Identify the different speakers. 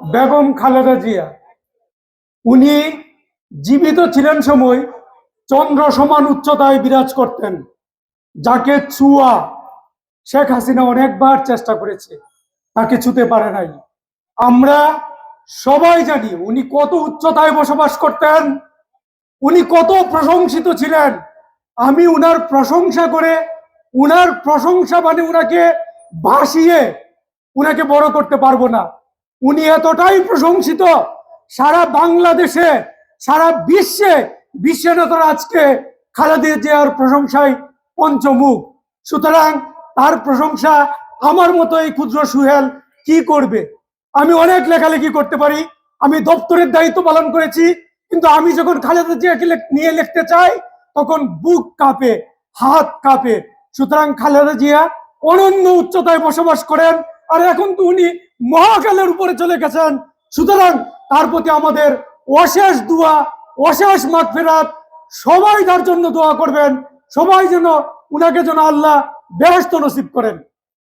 Speaker 1: বেগম খালেদা জিয়া। উনি জীবিত ছিলেন সময় চন্দ্র সমান উচ্চতায় বিরাজ করতেন, যাকে ছুঁয়া শেখ হাসিনা অনেকবার চেষ্টা করেছে, তাকে ছুঁতে পারে নাই। আমরা সবাই জানি উনি কত উচ্চতায় বসবাস করতেন, উনি কত প্রশংসিত ছিলেন। আমি উনার প্রশংসা করে, উনার প্রশংসা মানে উনাকে ভাসিয়ে উনাকে বড় করতে পারবো না। উনি এতটাই প্রশংসিত, সারা বাংলাদেশে, সারা বিশ্বের নেতারা আজকে খালেদা জিয়ার প্রশংসায় পঞ্চমুখ। সুতরাং তার প্রশংসা আমার মতো এই ক্ষুদ্র সুহেল কি করবে? আমি অনেক লেখালেখি করতে পারি, আমি দপ্তরের দায়িত্ব পালন করেছি, কিন্তু আমি যখন খালেদা জিয়াকে নিয়ে লিখতে চাই তখন বুক কাঁপে, হাত কাঁপে। সুতরাং খালেদা জিয়া অনন্য উচ্চতায় বসবাস করেন, আর এখন তো উনি মহাকালের উপরে চলে গেছেন। সুতরাং তার প্রতি আমাদের অশেষ দোয়া, অশেষ মাগফিরাত। সবাই তার জন্য দোয়া করবেন, সবাই যেন উনাকে যেন আল্লাহ বেহেশত নসিব করেন।